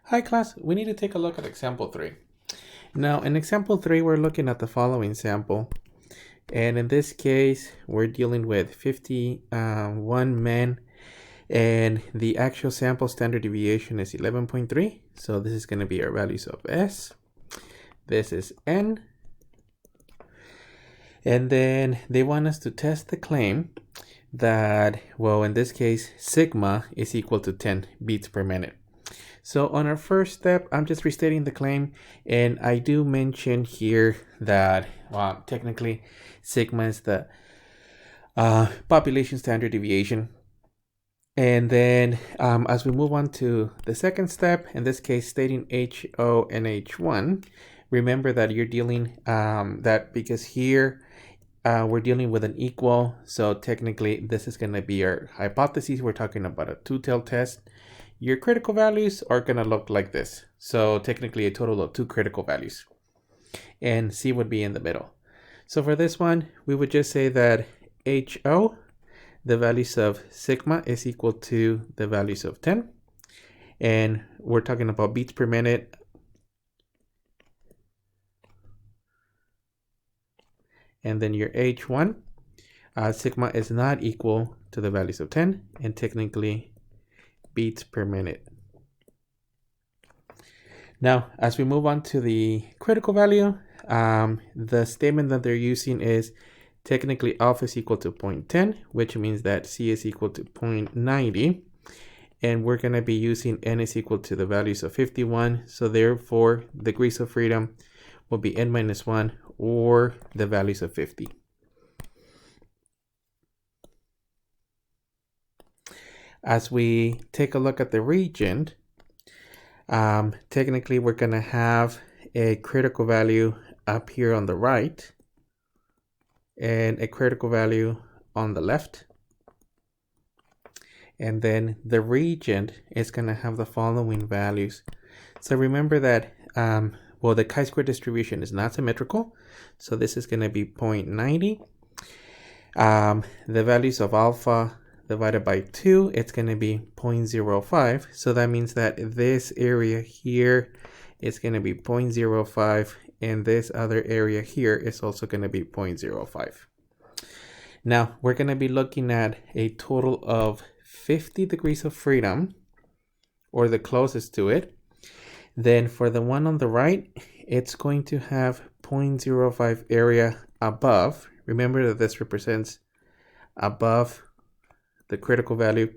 Hi class, we need to take a look at example 3. Now in example 3 we're looking at the following sample, and in this case we're dealing with 51 men, and the actual sample standard deviation is 11.3. So this is going to be our values of S, this is N, and then they want us to test the claim that, well, in this case sigma is equal to 10 beats per minute. So on our first step, I'm just restating the claim, and I do mention here that technically sigma is the population standard deviation. And then as we move on to the second step, in this case stating HO and H1, remember that you're dealing that because here we're dealing with an equal, so technically this is going to be our hypothesis. We're talking about a two-tailed test. Your critical values are going to look like this. So technically a total of 2 critical values, and C would be in the middle. So for this one, we would just say that HO, the values of sigma, is equal to the values of 10. And we're talking about beats per minute. And then your H1, sigma is not equal to the values of 10, and technically beats per minute. Now, as we move on to the critical value, the statement that they're using is technically alpha is equal to 0.10, which means that C is equal to 0.90. And we're going to be using N is equal to the values of 51. So therefore, degrees of freedom will be N minus 1 or the values of 50. As we take a look at the region, technically we're going to have a critical value up here on the right and a critical value on the left. And then the region is going to have the following values. So remember that, well, the chi-square distribution is not symmetrical. So this is going to be 0.90. The values of alpha divided by 2, it's going to be 0.05. So that means that this area here is going to be 0.05, and this other area here is also going to be 0.05. Now we're going to be looking at a total of 50 degrees of freedom, or the closest to it. Then for the one on the right, it's going to have 0.05 area above. Remember that this represents above the critical value.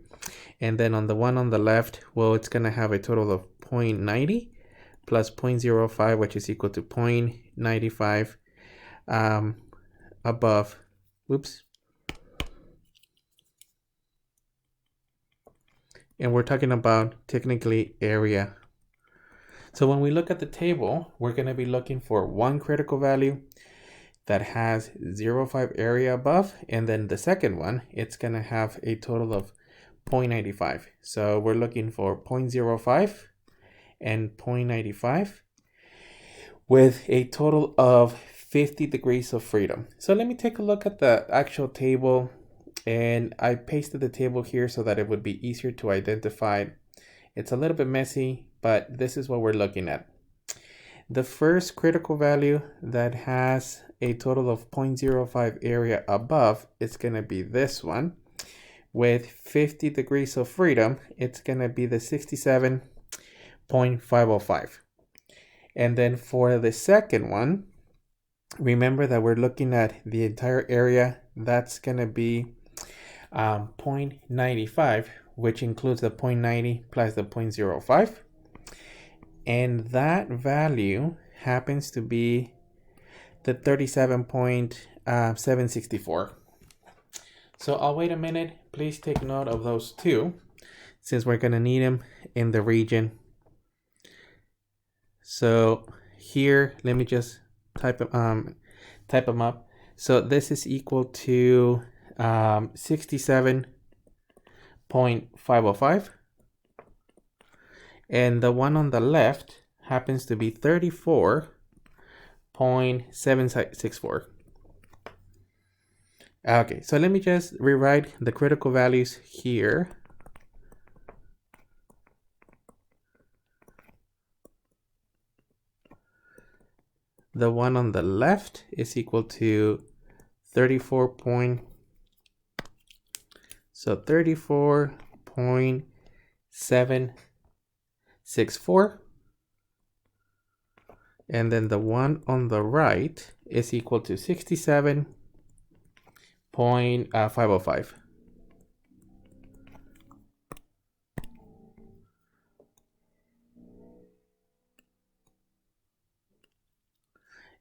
And then on the one on the left, well, it's going to have a total of 0.90 plus 0.05, which is equal to 0.95 above. Whoops. And we're talking about technically area. So when we look at the table, we're going to be looking for one critical value that has 0.5 area above, and then the second one, it's going to have a total of 0.95. So we're looking for 0.05 and 0.95 with a total of 50 degrees of freedom. So let me take a look at the actual table, and I pasted the table here so that it would be easier to identify. It's a little bit messy, but this is what we're looking at. The first critical value that has a total of 0.05 area above is going to be this one. With 50 degrees of freedom, it's going to be the 67.505. And then for the second one, remember that we're looking at the entire area. That's going to be 0.95, which includes the 0.90 plus the 0.05. And that value happens to be the 37.764. So I'll wait a minute. Please take note of those two, since we're going to need them in the region. So here, let me just type them up. So this is equal to 67.505. And the one on the left happens to be 34.764. Okay, so let me just rewrite the critical values here. the one on the left is equal to 34.764, and then the one on the right is equal to 67.505.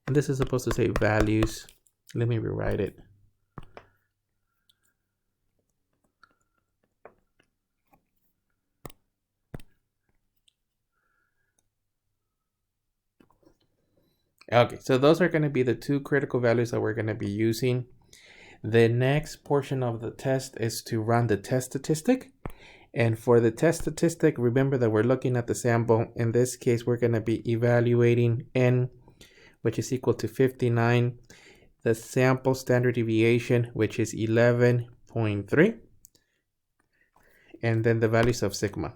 And this is supposed to say values. Let me rewrite it. Okay, so those are going to be the two critical values that we're going to be using. The next portion of the test is to run the test statistic. And for the test statistic, remember that we're looking at the sample. In this case, we're going to be evaluating n, which is equal to 59, the sample standard deviation, which is 11.3, and then the values of sigma.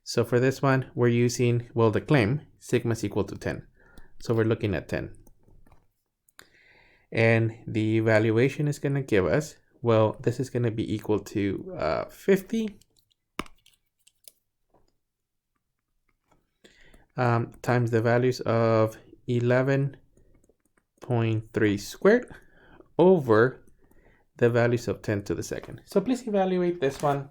So for this one, we're using, well, the claim, sigma is equal to 10. So we're looking at 10. And the evaluation is going to give us, well, this is going to be equal to 50 times the values of 11.3 squared over the values of 10 to the second. So please evaluate this one.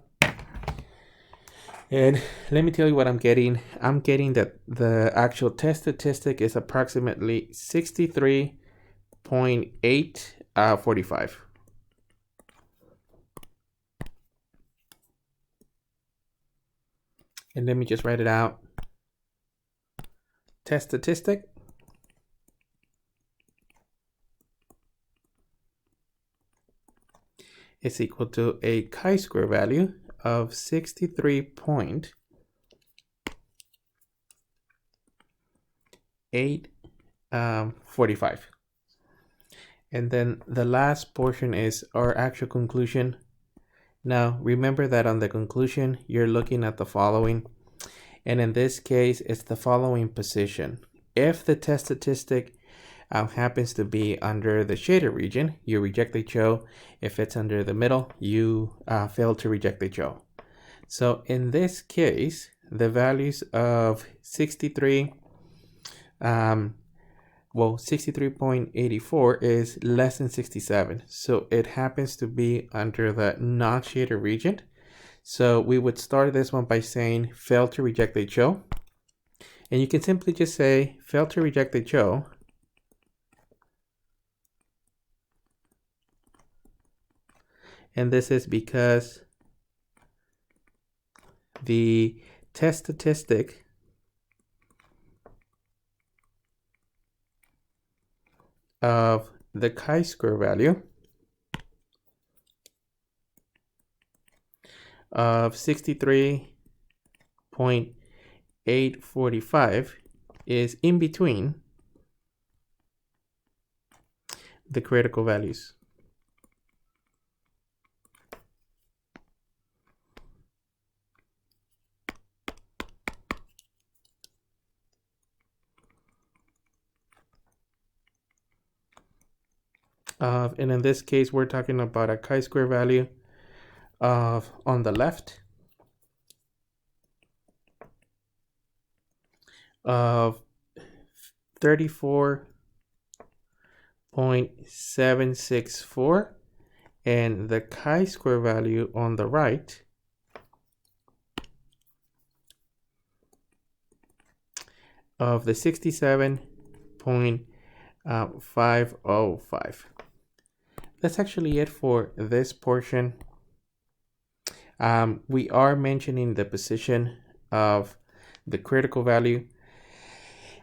And let me tell you what I'm getting. I'm getting that the actual test statistic is approximately 63.845. And let me just write it out. Test statistic is equal to a chi-square value of 63.845. And then the last portion is our actual conclusion. Now remember that on the conclusion you're looking at the following, and in this case it's the following position. If the test statistic happens to be under the shaded region, you reject the HO. If it's under the middle, you fail to reject the HO. So in this case, the values of 63.84 is less than 67. So it happens to be under the non-shaded region. So we would start this one by saying fail to reject the HO. And you can simply just say fail to reject the HO. And this is because the test statistic of the chi-square value of 63.845 is in between the critical values. And in this case, we're talking about a chi-square value of, on the left, of 34.764, and the chi-square value on the right of the 67.505. That's actually it for this portion. We are mentioning the position of the critical value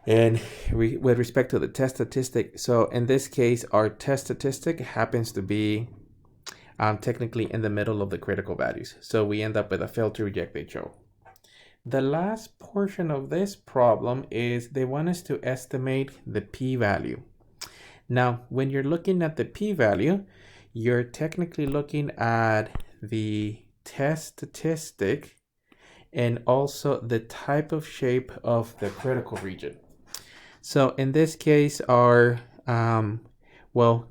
and with respect to the test statistic. So in this case, our test statistic happens to be technically in the middle of the critical values. So we end up with a fail to reject HO. The last portion of this problem is they want us to estimate the p-value. Now, when you're looking at the p-value, you're technically looking at the test statistic and also the type of shape of the critical region. So in this case, well,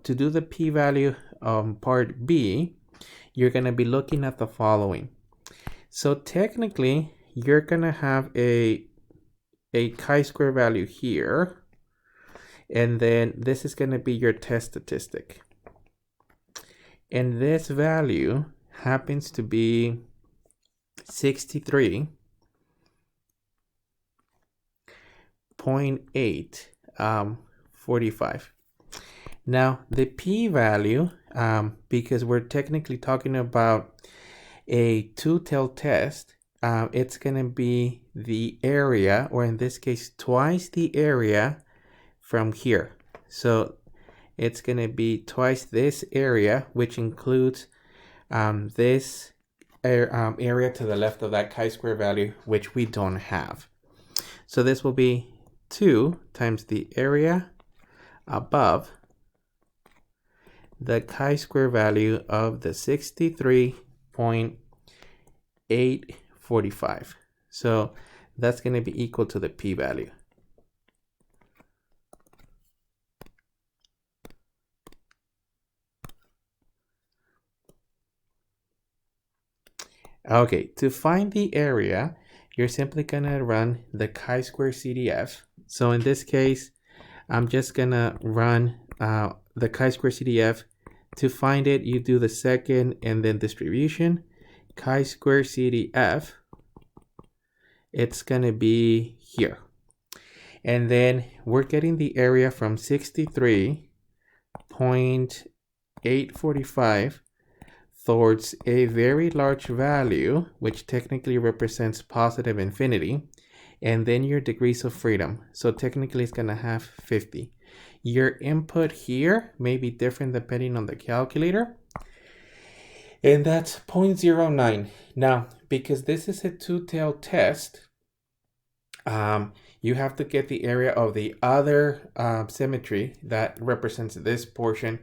to do the p-value part B, you're going to be looking at the following. So technically, you're going to have a chi-square value here, and then this is going to be your test statistic. And this value happens to be 63.845. Now the p-value, because we're technically talking about a two-tailed test, it's going to be the area, or in this case twice the area from here. So it's going to be twice this area, which includes this area to the left of that chi-square value, which we don't have. So this will be 2 times the area above the chi-square value of the 63.845. So that's going to be equal to the p-value. Okay, to find the area, you're simply going to run the chi-square CDF. So in this case, I'm just going to run the chi-square CDF. To find it, you do the second and then distribution. Chi-square CDF, it's going to be here. And then we're getting the area from 63.845 towards a very large value, which technically represents positive infinity, and then your degrees of freedom. So technically it's going to have 50. Your input here may be different depending on the calculator, and that's 0.09. Now, because this is a two-tailed test, you have to get the area of the other symmetry that represents this portion,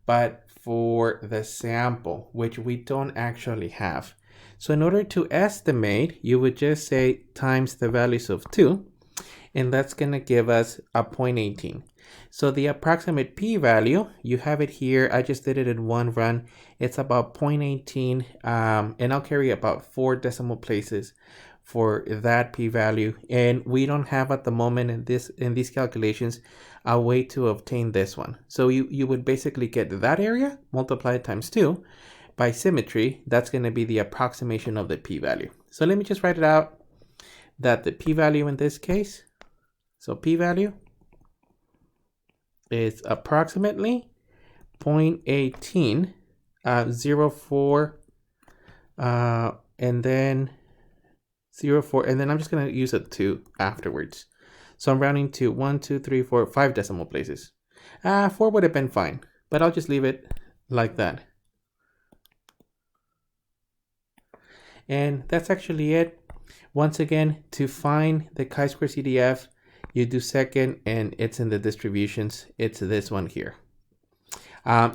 but for the sample, which we don't actually have. So in order to estimate, you would just say times the values of 2, and that's going to give us a 0.18. So the approximate p-value, you have it here. I just did it in one run. It's about 0.18, and I'll carry about 4 decimal places for that p-value. And we don't have at the moment in these calculations a way to obtain this one. So you would basically get that area multiplied times 2 by symmetry. That's going to be the approximation of the p-value. So let me just write it out, that the p-value in this case, so p-value is approximately 0.18, 0.4, and then 0.4, and then I'm just going to use a 2 afterwards. So I'm rounding to 1, 2, 3, 4, 5 decimal places. 4 would have been fine, but I'll just leave it like that. And that's actually it. Once again, to find the chi-square CDF, you do second, and it's in the distributions. It's this one here.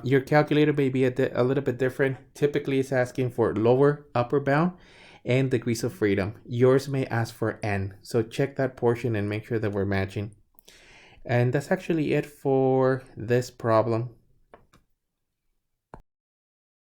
Your calculator may be a little bit different. Typically, it's asking for lower upper bound and degrees of freedom. Yours may ask for n. So check that portion and make sure that we're matching. And that's actually it for this problem.